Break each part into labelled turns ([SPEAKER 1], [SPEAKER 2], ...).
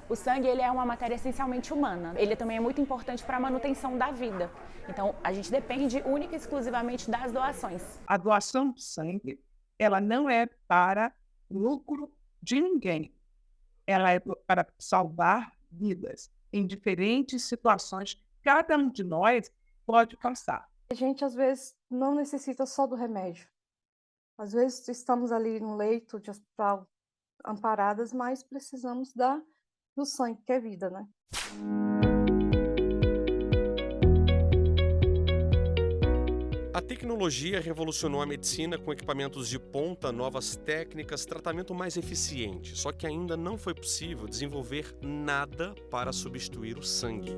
[SPEAKER 1] O sangue ele é uma matéria essencialmente humana. Ele também é muito importante para a manutenção da vida. Então, a gente depende única e exclusivamente das doações.
[SPEAKER 2] A doação de sangue, ela não é para lucro de ninguém. Ela é para salvar vidas em diferentes situações que cada um de nós pode passar.
[SPEAKER 3] A gente, às vezes, não necessita só do remédio. Às vezes, estamos ali no leito de hospital, amparadas, mas precisamos do sangue, que é vida, né?
[SPEAKER 4] A tecnologia revolucionou a medicina com equipamentos de ponta, novas técnicas, tratamento mais eficiente. Só que ainda não foi possível desenvolver nada para substituir o sangue.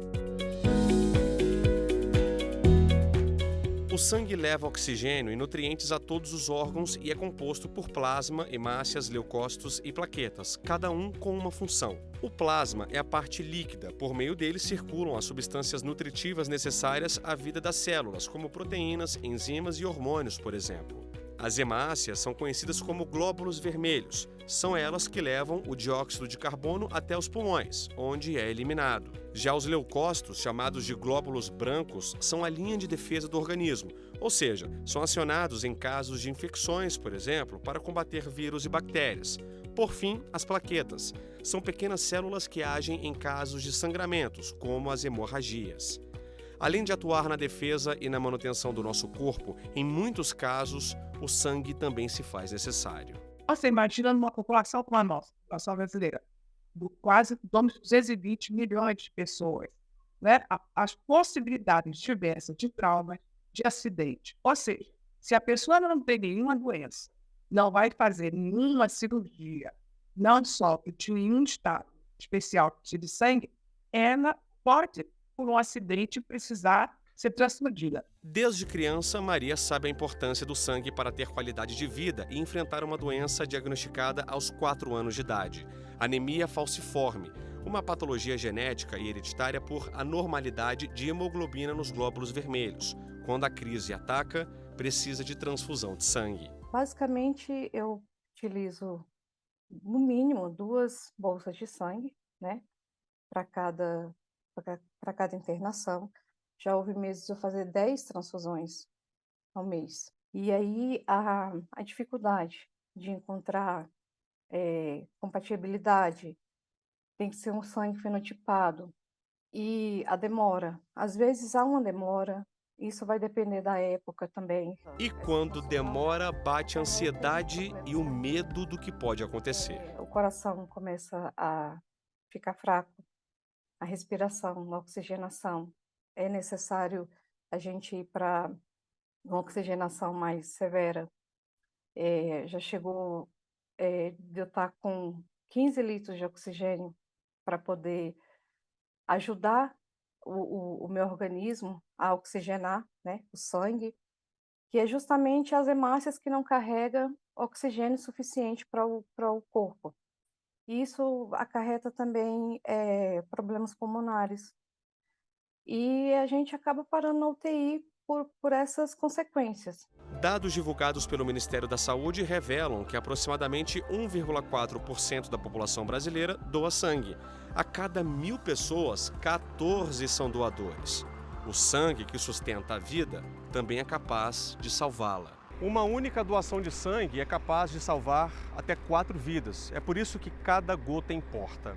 [SPEAKER 4] O sangue leva oxigênio e nutrientes a todos os órgãos e é composto por plasma, hemácias, leucócitos e plaquetas, cada um com uma função. O plasma é a parte líquida, por meio dele circulam as substâncias nutritivas necessárias à vida das células, como proteínas, enzimas e hormônios, por exemplo. As hemácias são conhecidas como glóbulos vermelhos. São elas que levam o dióxido de carbono até os pulmões, onde é eliminado. Já os leucócitos, chamados de glóbulos brancos, são a linha de defesa do organismo, ou seja, são acionados em casos de infecções, por exemplo, para combater vírus e bactérias. Por fim, as plaquetas. São pequenas células que agem em casos de sangramentos, como as hemorragias. Além de atuar na defesa e na manutenção do nosso corpo, em muitos casos, o sangue também se faz necessário.
[SPEAKER 2] Você imagina numa população como a nossa, a população brasileira, de quase 220 milhões de pessoas, né? As possibilidades diversas de trauma, de acidente. Ou seja, se a pessoa não tem nenhuma doença, não vai fazer nenhuma cirurgia, não sofre de nenhum estado especial de sangue, ela pode, por um acidente, precisar ser transfundida.
[SPEAKER 4] Desde criança, Maria sabe a importância do sangue para ter qualidade de vida e enfrentar uma doença diagnosticada aos 4 anos de idade, anemia falciforme, uma patologia genética e hereditária por anormalidade de hemoglobina nos glóbulos vermelhos. Quando a crise ataca, precisa de transfusão de sangue.
[SPEAKER 3] Basicamente, eu utilizo, no mínimo, 2 bolsas de sangue, né, para cada internação. Já houve meses de eu fazer 10 transfusões ao mês. E aí a dificuldade de encontrar compatibilidade, tem que ser um sangue fenotipado. E a demora. Às vezes há uma demora, isso vai depender da época também.
[SPEAKER 4] E quando demora, bate a ansiedade e o medo do que pode acontecer.
[SPEAKER 3] O coração começa a ficar fraco, a respiração, a oxigenação. É necessário a gente ir para uma oxigenação mais severa. Já chegou de eu estar com 15 litros de oxigênio para poder ajudar o meu organismo a oxigenar, né, o sangue, que é justamente as hemácias que não carregam oxigênio suficiente para o corpo. E isso acarreta também problemas pulmonares. E a gente acaba parando na UTI por essas consequências.
[SPEAKER 4] Dados divulgados pelo Ministério da Saúde revelam que aproximadamente 1,4% da população brasileira doa sangue. A cada 1.000 pessoas, 14 são doadores. O sangue que sustenta a vida também é capaz de salvá-la. Uma única doação de sangue é capaz de salvar até 4 vidas. É por isso que cada gota importa.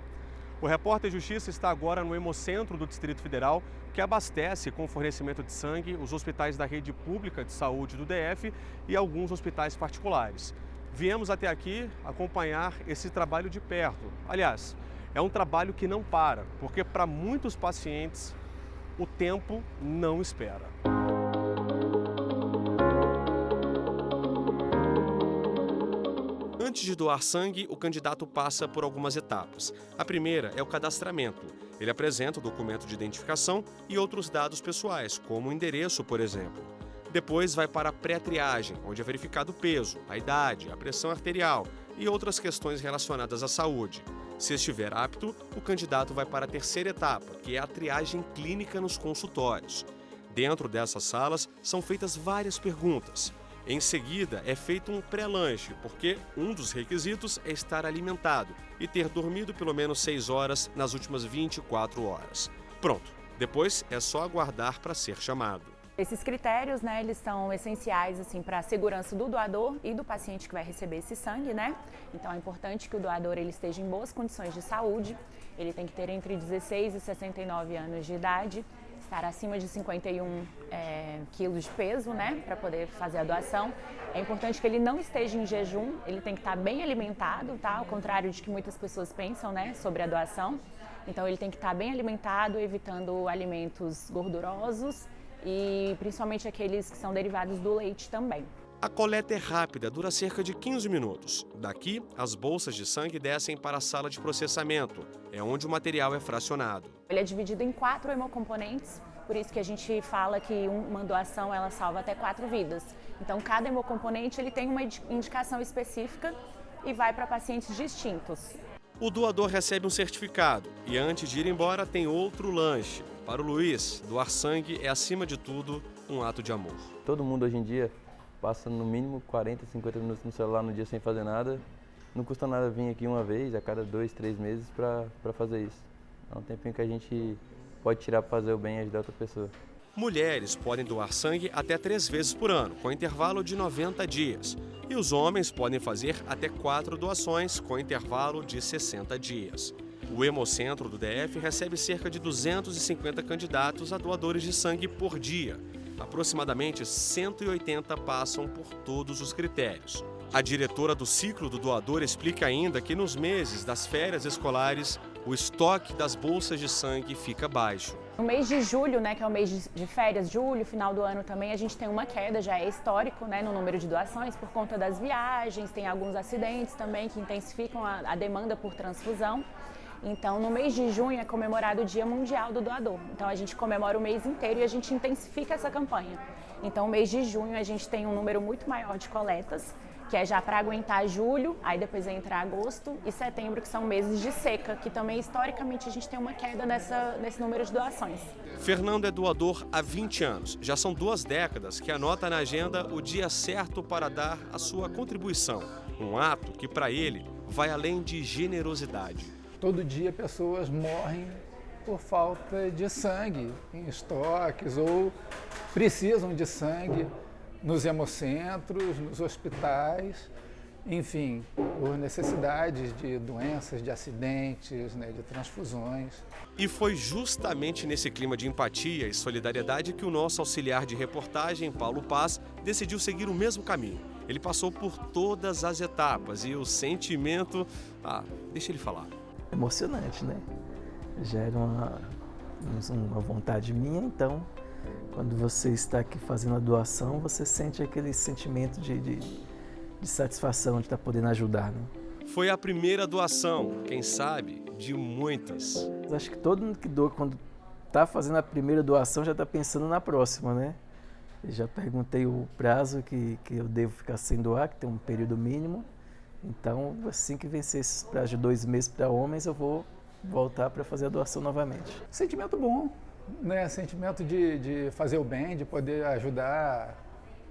[SPEAKER 4] O Repórter Justiça está agora no Hemocentro do Distrito Federal, que abastece com fornecimento de sangue os hospitais da rede pública de saúde do DF e alguns hospitais particulares. Viemos até aqui acompanhar esse trabalho de perto. Aliás, é um trabalho que não para, porque para muitos pacientes o tempo não espera. Antes de doar sangue, o candidato passa por algumas etapas. A primeira é o cadastramento. Ele apresenta o documento de identificação e outros dados pessoais, como o endereço, por exemplo. Depois vai para a pré-triagem, onde é verificado o peso, a idade, a pressão arterial e outras questões relacionadas à saúde. Se estiver apto, o candidato vai para a terceira etapa, que é a triagem clínica nos consultórios. Dentro dessas salas, são feitas várias perguntas. Em seguida, é feito um pré-lanche, porque um dos requisitos é estar alimentado e ter dormido pelo menos 6 horas nas últimas 24 horas. Pronto, depois é só aguardar para ser chamado.
[SPEAKER 1] Esses critérios, né, eles são essenciais assim, para a segurança do doador e do paciente que vai receber esse sangue, né? Então é importante que o doador ele esteja em boas condições de saúde, ele tem que ter entre 16 e 69 anos de idade, estar acima de 51 quilos de peso, né, para poder fazer a doação. É importante que ele não esteja em jejum, ele tem que estar bem alimentado, tá? Ao contrário de que muitas pessoas pensam, né, sobre a doação. Então ele tem que estar bem alimentado, evitando alimentos gordurosos e principalmente aqueles que são derivados do leite também.
[SPEAKER 4] A coleta é rápida, dura cerca de 15 minutos. Daqui, as bolsas de sangue descem para a sala de processamento. É onde o material é fracionado.
[SPEAKER 1] Ele é dividido em 4 hemocomponentes, por isso que a gente fala que uma doação ela salva até 4 vidas. Então, cada hemocomponente ele tem uma indicação específica e vai para pacientes distintos.
[SPEAKER 4] O doador recebe um certificado e antes de ir embora tem outro lanche. Para o Luiz, doar sangue é, acima de tudo, um ato de amor.
[SPEAKER 5] Todo mundo hoje em dia passa no mínimo 40, 50 minutos no celular no dia sem fazer nada. Não custa nada vir aqui uma vez a cada 2, 3 meses para fazer isso. É um tempinho que a gente pode tirar para fazer o bem e ajudar outra pessoa.
[SPEAKER 4] Mulheres podem doar sangue até 3 vezes por ano, com intervalo de 90 dias. E os homens podem fazer até 4 doações, com intervalo de 60 dias. O Hemocentro do DF recebe cerca de 250 candidatos a doadores de sangue por dia. Aproximadamente 180 passam por todos os critérios. A diretora do ciclo do doador explica ainda que nos meses das férias escolares, o estoque das bolsas de sangue fica baixo.
[SPEAKER 1] No mês de julho, né, que é o mês de férias, julho, final do ano também, a gente tem uma queda, já é histórico, né, no número de doações por conta das viagens, tem alguns acidentes também que intensificam a demanda por transfusão. Então, no mês de junho é comemorado o Dia Mundial do Doador. Então, a gente comemora o mês inteiro e a gente intensifica essa campanha. Então, no mês de junho a gente tem um número muito maior de coletas, que é já para aguentar julho, aí depois entra agosto e setembro, que são meses de seca, que também historicamente a gente tem uma queda nesse número de doações.
[SPEAKER 4] Fernando é doador há 20 anos. Já são 2 décadas que anota na agenda o dia certo para dar a sua contribuição. Um ato que, para ele, vai além de generosidade.
[SPEAKER 6] Todo dia pessoas morrem por falta de sangue em estoques ou precisam de sangue nos hemocentros, nos hospitais, enfim, por necessidades de doenças, de acidentes, né, de transfusões.
[SPEAKER 4] E foi justamente nesse clima de empatia e solidariedade que o nosso auxiliar de reportagem, Paulo Paz, decidiu seguir o mesmo caminho. Ele passou por todas as etapas e o sentimento... deixa ele falar.
[SPEAKER 7] Emocionante, né? Já era uma vontade minha, então quando você está aqui fazendo a doação, você sente aquele sentimento de satisfação de estar podendo ajudar, né?
[SPEAKER 4] Foi a primeira doação, quem sabe, de muitas.
[SPEAKER 7] Eu acho que todo mundo que doa, quando está fazendo a primeira doação, já está pensando na próxima, né? Eu já perguntei o prazo que eu devo ficar sem doar, que tem um período mínimo. Então, assim que vencer esses prazos de 2 meses para homens, eu vou voltar para fazer a doação novamente.
[SPEAKER 6] Sentimento bom, né? Sentimento de fazer o bem, de poder ajudar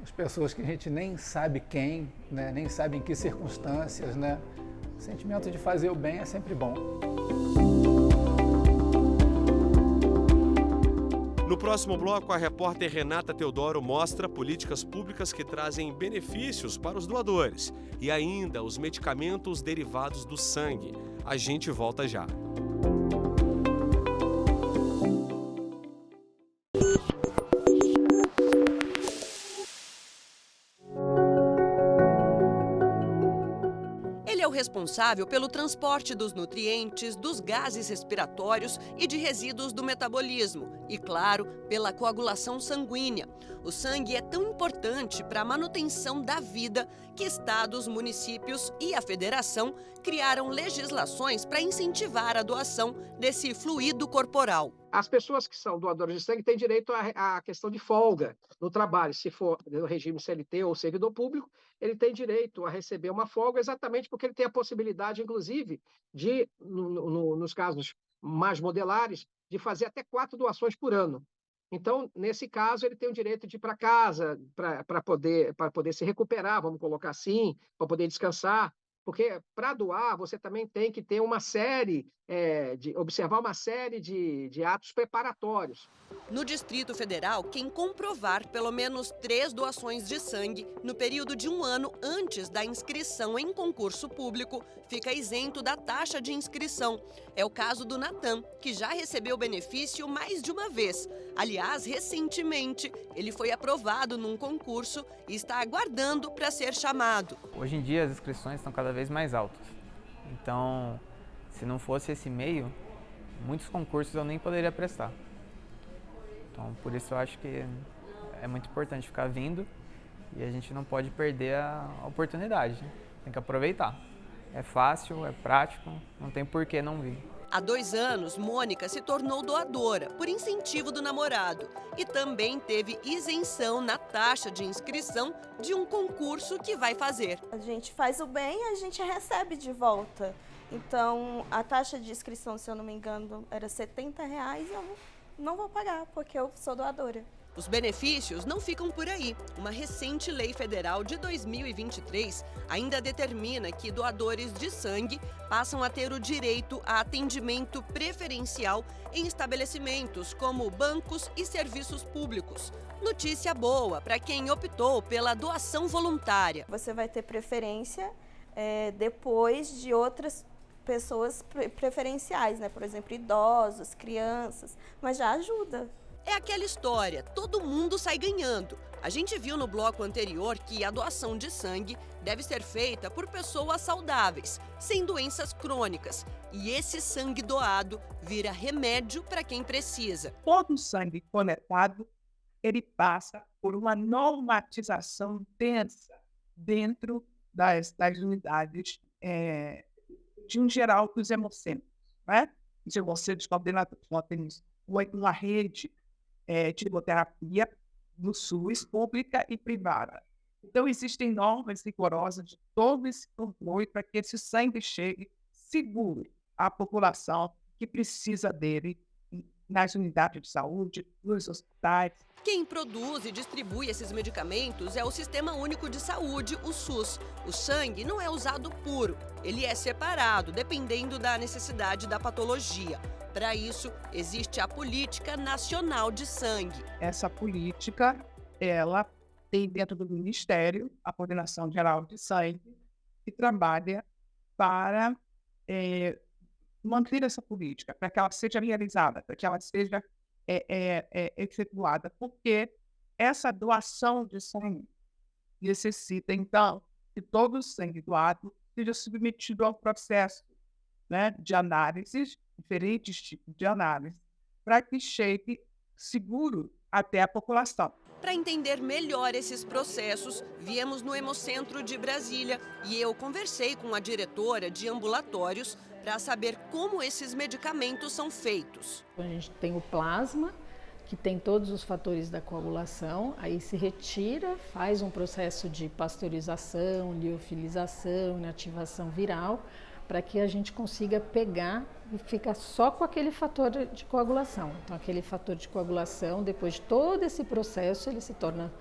[SPEAKER 6] as pessoas que a gente nem sabe quem, né? Nem sabe em que circunstâncias, né? Sentimento de fazer o bem é sempre bom.
[SPEAKER 4] No próximo bloco, a repórter Renata Teodoro mostra políticas públicas que trazem benefícios para os doadores e ainda os medicamentos derivados do sangue. A gente volta já.
[SPEAKER 8] Ele é o responsável pelo transporte dos nutrientes, dos gases respiratórios e de resíduos do metabolismo e, claro, pela coagulação sanguínea. O sangue é tão importante para a manutenção da vida que estados, municípios e a federação criaram legislações para incentivar a doação desse fluido corporal.
[SPEAKER 9] As pessoas que são doadoras de sangue têm direito à questão de folga no trabalho. Se for no regime CLT ou servidor público, ele tem direito a receber uma folga exatamente porque ele tem a possibilidade, inclusive, de, nos casos mais modelares, de fazer até 4 doações por ano. Então, nesse caso, ele tem o direito de ir para casa para poder se recuperar, vamos colocar assim, para poder descansar. Porque para doar, você também tem que ter uma série, observar uma série de atos preparatórios.
[SPEAKER 8] No Distrito Federal, quem comprovar pelo menos 3 doações de sangue no período de 1 ano antes da inscrição em concurso público fica isento da taxa de inscrição. É o caso do Natan, que já recebeu o benefício mais de uma vez. Aliás, recentemente, ele foi aprovado num concurso e está aguardando para ser chamado.
[SPEAKER 10] Hoje em dia, as inscrições estão cada vez mais altas. Então, se não fosse esse meio, muitos concursos eu nem poderia prestar. Então, por isso eu acho que é muito importante ficar vindo e a gente não pode perder a oportunidade. Tem que aproveitar. É fácil, é prático, não tem por que não vir.
[SPEAKER 8] Há 2 anos, Mônica se tornou doadora por incentivo do namorado e também teve isenção na taxa de inscrição de um concurso que vai fazer.
[SPEAKER 11] A gente faz o bem e a gente recebe de volta. Então, a taxa de inscrição, se eu não me engano, era R$70 e eu não vou pagar porque eu sou doadora.
[SPEAKER 8] Os benefícios não ficam por aí. Uma recente lei federal de 2023 ainda determina que doadores de sangue passam a ter o direito a atendimento preferencial em estabelecimentos como bancos e serviços públicos. Notícia boa para quem optou pela doação voluntária.
[SPEAKER 11] Você vai ter preferência depois de outras pessoas preferenciais, né? Por exemplo, idosos, crianças, mas já ajuda.
[SPEAKER 8] É aquela história, todo mundo sai ganhando. A gente viu no bloco anterior que a doação de sangue deve ser feita por pessoas saudáveis, sem doenças crônicas. E esse sangue doado vira remédio para quem precisa.
[SPEAKER 2] Todo sangue coletado, ele passa por uma normatização densa dentro das unidades, de um geral, dos hemocentros. Né? Os hemocentros coordenados têm uma rede de hemoterapia no SUS, pública e privada. Então, existem normas rigorosas de todo esse controle para que esse sangue chegue seguro à população que precisa dele nas unidades de saúde, nos hospitais.
[SPEAKER 8] Quem produz e distribui esses medicamentos é o Sistema Único de Saúde, o SUS. O sangue não é usado puro, ele é separado, dependendo da necessidade da patologia. Para isso, existe a Política Nacional de Sangue.
[SPEAKER 2] Essa política, ela tem dentro do Ministério a Coordenação Geral de Sangue, que trabalha para manter essa política, para que ela seja realizada, para que ela seja efetuada, porque essa doação de sangue necessita, então, que todo o sangue doado seja submetido ao processo, né, de análises, diferentes tipos de análise, para que chegue seguro até a população.
[SPEAKER 8] Para entender melhor esses processos, viemos no Hemocentro de Brasília e eu conversei com a diretora de ambulatórios para saber como esses medicamentos são feitos.
[SPEAKER 12] A gente tem o plasma, que tem todos os fatores da coagulação, aí se retira, faz um processo de pasteurização, liofilização, inativação viral, para que a gente consiga pegar e ficar só com aquele fator de coagulação. Então, aquele fator de coagulação, depois de todo esse processo, ele se torna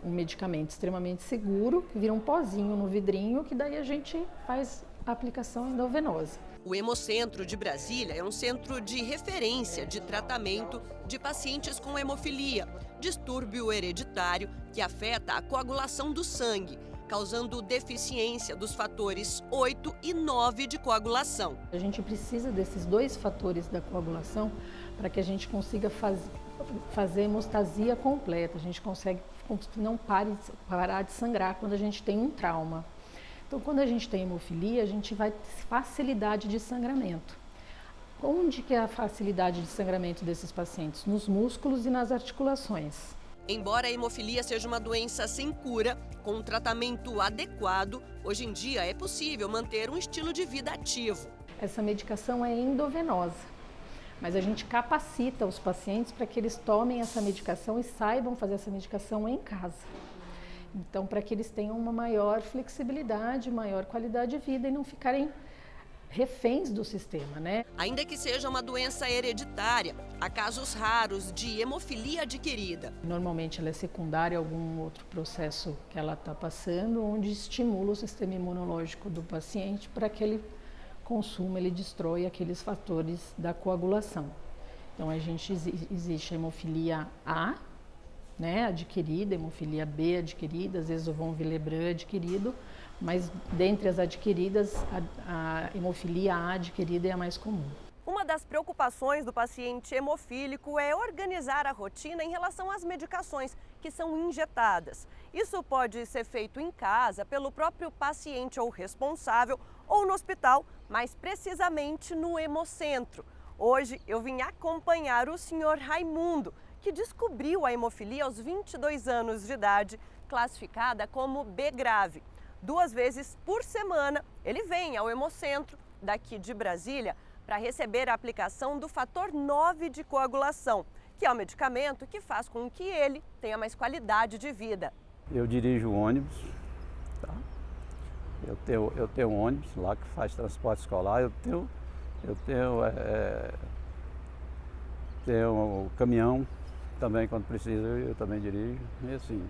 [SPEAKER 12] um medicamento extremamente seguro, que vira um pozinho no vidrinho, que daí a gente faz a aplicação endovenosa.
[SPEAKER 8] O Hemocentro de Brasília é um centro de referência de tratamento de pacientes com hemofilia, distúrbio hereditário que afeta a coagulação do sangue, causando deficiência dos fatores 8 e 9 de coagulação.
[SPEAKER 12] A gente precisa desses 2 fatores da coagulação para que a gente consiga fazer hemostasia completa, a gente consegue não parar de sangrar quando a gente tem um trauma. Então, quando a gente tem hemofilia, a gente vai ter facilidade de sangramento. Onde que é a facilidade de sangramento desses pacientes? Nos músculos e nas articulações.
[SPEAKER 8] Embora a hemofilia seja uma doença sem cura, com um tratamento adequado, hoje em dia é possível manter um estilo de vida ativo.
[SPEAKER 12] Essa medicação é endovenosa. mas a gente capacita os pacientes para que eles tomem essa medicação e saibam fazer essa medicação em casa. Então, para que eles tenham uma maior flexibilidade, maior qualidade de vida e não ficarem reféns do sistema, né?
[SPEAKER 8] Ainda que seja uma doença hereditária, há casos raros de hemofilia adquirida.
[SPEAKER 12] Normalmente ela é secundária a algum outro processo que ela está passando, onde estimula o sistema imunológico do paciente para que ele consuma, ele destrói aqueles fatores da coagulação. Então existe a hemofilia A, né, adquirida, hemofilia B adquirida, às vezes o von Willebrand adquirido, mas dentre as adquiridas, a hemofilia A adquirida é a mais comum.
[SPEAKER 8] Uma das preocupações do paciente hemofílico é organizar a rotina em relação às medicações que são injetadas. Isso pode ser feito em casa, pelo próprio paciente ou responsável, ou no hospital, mais precisamente no Hemocentro. Hoje eu vim acompanhar o senhor Raimundo, que descobriu a hemofilia aos 22 anos de idade, classificada como B grave. 2 vezes por semana, ele vem ao Hemocentro, daqui de Brasília, para receber a aplicação do fator 9 de coagulação, que é um medicamento que faz com que ele tenha mais qualidade de vida.
[SPEAKER 13] Eu dirijo ônibus, tá? Eu tenho um ônibus lá que faz transporte escolar, eu tenho um caminhão também, quando precisa, eu também dirijo, e assim,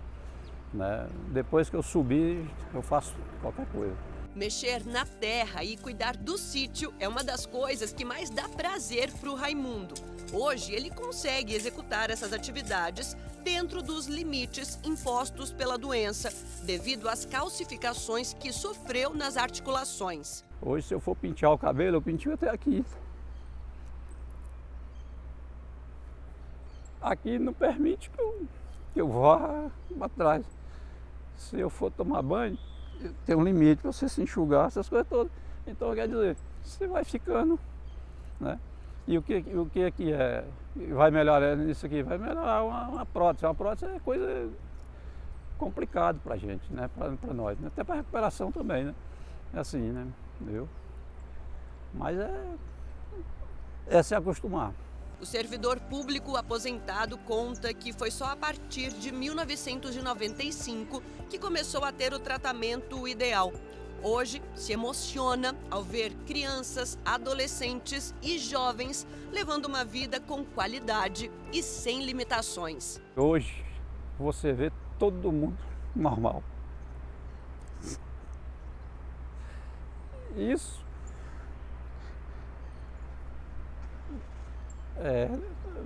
[SPEAKER 13] né? Depois que eu subir, eu faço qualquer coisa.
[SPEAKER 8] Mexer na terra e cuidar do sítio é uma das coisas que mais dá prazer para o Raimundo. Hoje ele consegue executar essas atividades dentro dos limites impostos pela doença, devido às calcificações que sofreu nas articulações.
[SPEAKER 13] Hoje, se eu for pentear o cabelo, eu pintio até aqui. Aqui não permite que eu vá para trás. Se eu for tomar banho, tem um limite para você se enxugar, essas coisas todas. Então, quer dizer, você vai ficando, né? E o que aqui é? Vai melhorar nisso aqui? Vai melhorar uma prótese. Uma prótese é coisa complicada para a gente, né? Para nós, né? Até para recuperação também, né? É assim, né? Entendeu? Mas é se acostumar.
[SPEAKER 8] O servidor público aposentado conta que foi só a partir de 1995 que começou a ter o tratamento ideal. Hoje se emociona ao ver crianças, adolescentes e jovens levando uma vida com qualidade e sem limitações.
[SPEAKER 13] Hoje você vê todo mundo normal. Isso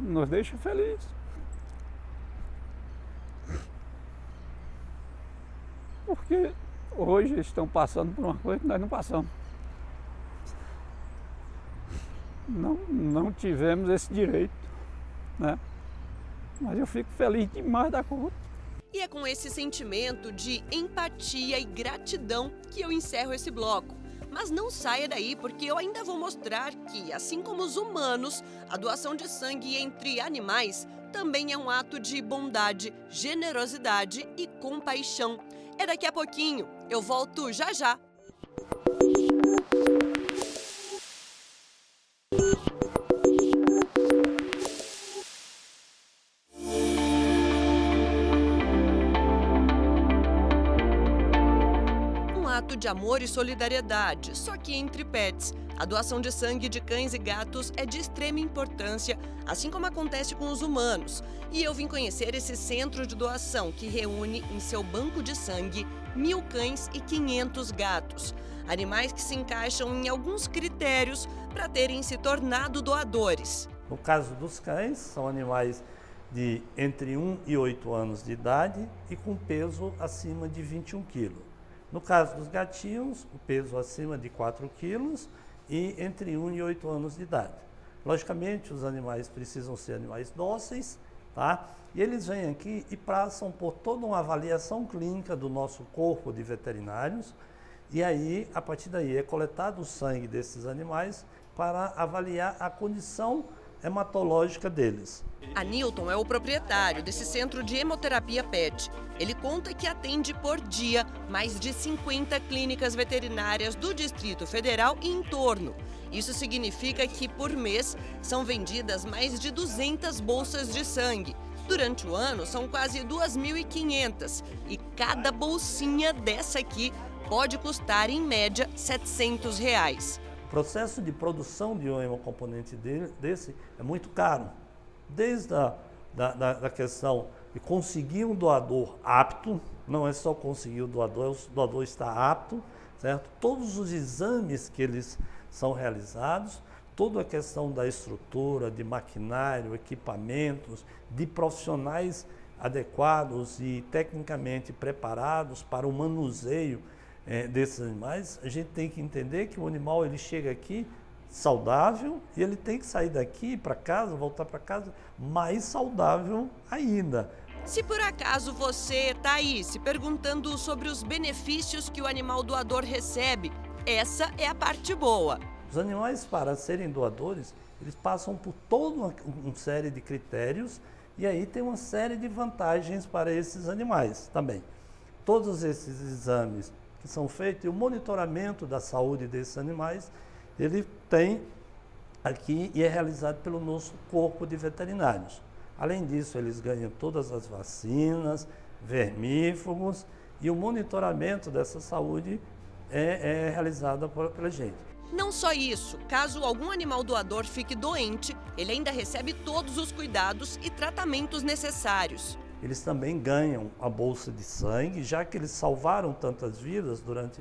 [SPEAKER 13] nos deixa felizes. Porque hoje estão passando por uma coisa que nós não passamos. Não tivemos esse direito, né? Mas eu fico feliz demais da conta.
[SPEAKER 8] E é com esse sentimento de empatia e gratidão que eu encerro esse bloco. Mas não saia daí, porque eu ainda vou mostrar que, assim como os humanos, a doação de sangue entre animais também é um ato de bondade, generosidade e compaixão. É daqui a pouquinho, eu volto já já. De amor e solidariedade, só que entre pets. A doação de sangue de cães e gatos é de extrema importância, assim como acontece com os humanos. E eu vim conhecer esse centro de doação que reúne em seu banco de sangue 1000 cães e 500 gatos. Animais que se encaixam em alguns critérios para terem se tornado doadores.
[SPEAKER 14] No caso dos cães, são animais de entre 1 e 8 anos de idade e com peso acima de 21 quilos. No caso dos gatinhos, o peso acima de 4 quilos e entre 1 e 8 anos de idade. Logicamente, os animais precisam ser animais dóceis, tá? E eles vêm aqui e passam por toda uma avaliação clínica do nosso corpo de veterinários. E aí, a partir daí, é coletado o sangue desses animais para avaliar a condição hematológica deles.
[SPEAKER 8] Anilton é o proprietário desse centro de hemoterapia PET. Ele conta que atende por dia mais de 50 clínicas veterinárias do Distrito Federal e em torno. Isso significa que, por mês, são vendidas mais de 200 bolsas de sangue. Durante o ano, são quase 2.500 e cada bolsinha dessa aqui pode custar, em média, R$ 700.
[SPEAKER 14] O processo de produção de um hemocomponente desse é muito caro. Desde a questão de conseguir um doador apto, não é só conseguir o doador está apto, certo? Todos os exames que eles são realizados, toda a questão da estrutura, de maquinário, equipamentos, de profissionais adequados e tecnicamente preparados para o manuseio desses animais, a gente tem que entender que o animal ele chega aqui saudável e ele tem que sair daqui para casa, voltar para casa mais saudável ainda.
[SPEAKER 8] Se por acaso você está aí se perguntando sobre os benefícios que o animal doador recebe, essa é a parte boa.
[SPEAKER 14] Os animais, para serem doadores, eles passam por toda uma série de critérios e aí tem uma série de vantagens para esses animais também. Todos esses exames que são feitos e o monitoramento da saúde desses animais, ele tem aqui e é realizado pelo nosso corpo de veterinários. Além disso, eles ganham todas as vacinas, vermífugos e o monitoramento dessa saúde é realizado pela gente.
[SPEAKER 8] Não só isso, caso algum animal doador fique doente, ele ainda recebe todos os cuidados e tratamentos necessários.
[SPEAKER 14] Eles também ganham a bolsa de sangue, já que eles salvaram tantas vidas durante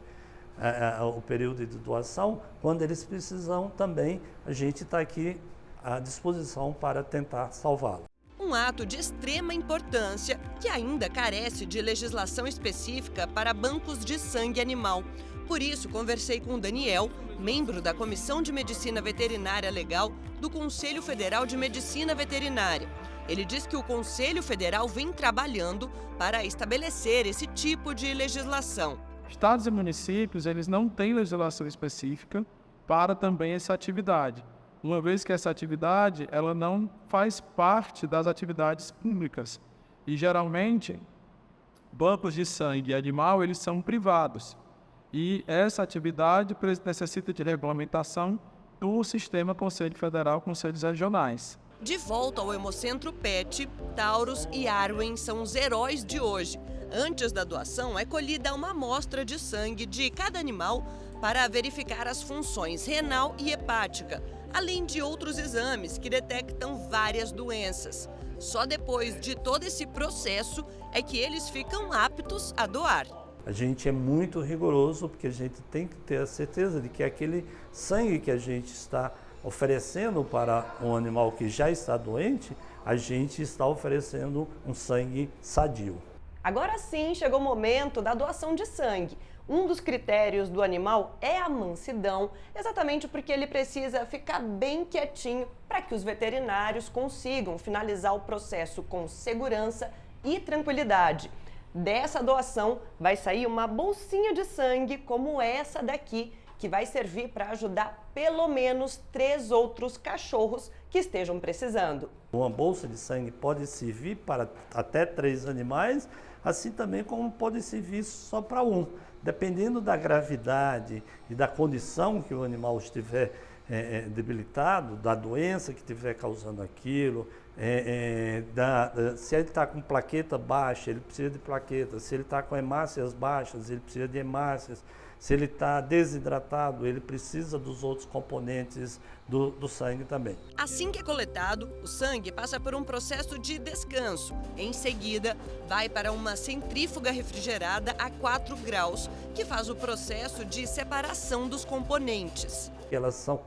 [SPEAKER 14] o período de doação, quando eles precisam também, a gente está aqui à disposição para tentar salvá-lo.
[SPEAKER 8] Um ato de extrema importância que ainda carece de legislação específica para bancos de sangue animal. Por isso, conversei com o Daniel, membro da Comissão de Medicina Veterinária Legal do Conselho Federal de Medicina Veterinária. Ele diz que o Conselho Federal vem trabalhando para estabelecer esse tipo de legislação.
[SPEAKER 15] Estados e municípios, eles não têm legislação específica para também essa atividade, uma vez que essa atividade ela não faz parte das atividades públicas. E, geralmente, bancos de sangue animal, eles são privados. E essa atividade necessita de regulamentação do sistema Conselho Federal, Conselhos Regionais.
[SPEAKER 8] De volta ao Hemocentro PET, Taurus e Arwen são os heróis de hoje. Antes da doação, é colhida uma amostra de sangue de cada animal para verificar as funções renal e hepática, além de outros exames que detectam várias doenças. Só depois de todo esse processo é que eles ficam aptos a doar.
[SPEAKER 14] A gente é muito rigoroso porque a gente tem que ter a certeza de que aquele sangue que a gente está oferecendo para um animal que já está doente, a gente está oferecendo um sangue sadio.
[SPEAKER 8] Agora sim, chegou o momento da doação de sangue. Um dos critérios do animal é a mansidão, exatamente porque ele precisa ficar bem quietinho para que os veterinários consigam finalizar o processo com segurança e tranquilidade. Dessa doação vai sair uma bolsinha de sangue como essa daqui, que vai servir para ajudar pelo menos 3 outros cachorros que estejam precisando.
[SPEAKER 14] Uma bolsa de sangue pode servir para até 3 animais, assim também como pode servir só para um. Dependendo da gravidade e da condição que o animal estiver debilitado, da doença que estiver causando aquilo, se ele está com plaqueta baixa, ele precisa de plaqueta. Se ele está com hemácias baixas, ele precisa de hemácias. Se ele está desidratado, ele precisa dos outros componentes do sangue também.
[SPEAKER 8] Assim que é coletado, o sangue passa por um processo de descanso. Em seguida, vai para uma centrífuga refrigerada a 4 graus, que faz o processo de separação dos componentes.
[SPEAKER 14] Elas são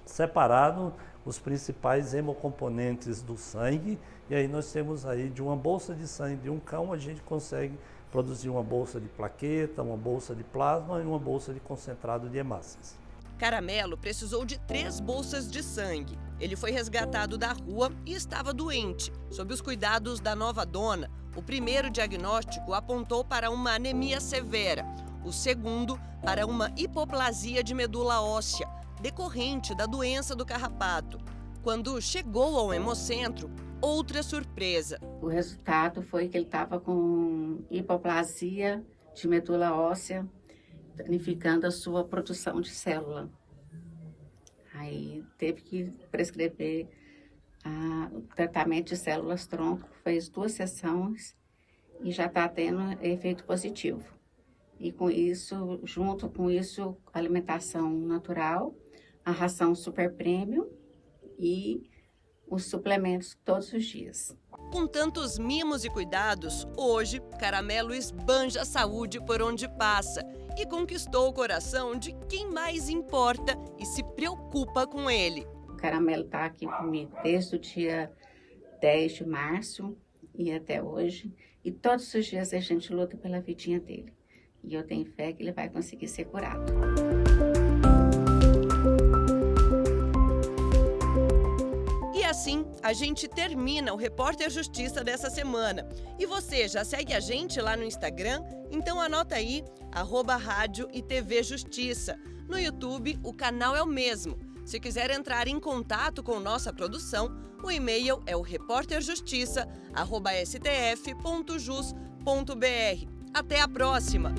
[SPEAKER 14] separados os principais hemocomponentes do sangue, e aí nós temos aí de uma bolsa de sangue de um cão, a gente consegue produzir uma bolsa de plaqueta, uma bolsa de plasma e uma bolsa de concentrado de hemácias.
[SPEAKER 8] Caramelo precisou de 3 bolsas de sangue. Ele foi resgatado da rua e estava doente. Sob os cuidados da nova dona, o primeiro diagnóstico apontou para uma anemia severa, o segundo para uma hipoplasia de medula óssea, decorrente da doença do carrapato. quando chegou ao Hemocentro, outra surpresa.
[SPEAKER 16] O resultado foi que ele estava com hipoplasia de medula óssea, danificando a sua produção de célula. Aí teve que prescrever o tratamento de células-tronco, fez 2 sessões e já está tendo efeito positivo. E com isso, junto com isso, alimentação natural, a ração super premium e os suplementos todos os dias.
[SPEAKER 8] Com tantos mimos e cuidados, hoje Caramelo esbanja a saúde por onde passa e conquistou o coração de quem mais importa e se preocupa com ele.
[SPEAKER 16] O Caramelo está aqui comigo desde o dia 10 de março e até hoje. E todos os dias a gente luta pela vidinha dele. E eu tenho fé que ele vai conseguir ser curado.
[SPEAKER 8] E assim, a gente termina o Repórter Justiça dessa semana. E você já segue a gente lá no Instagram? Então anota aí, @Rádio e TV Justiça. No YouTube, o canal é o mesmo. Se quiser entrar em contato com nossa produção, o e-mail é o repórterjustiça@stf.jus.br. Até a próxima!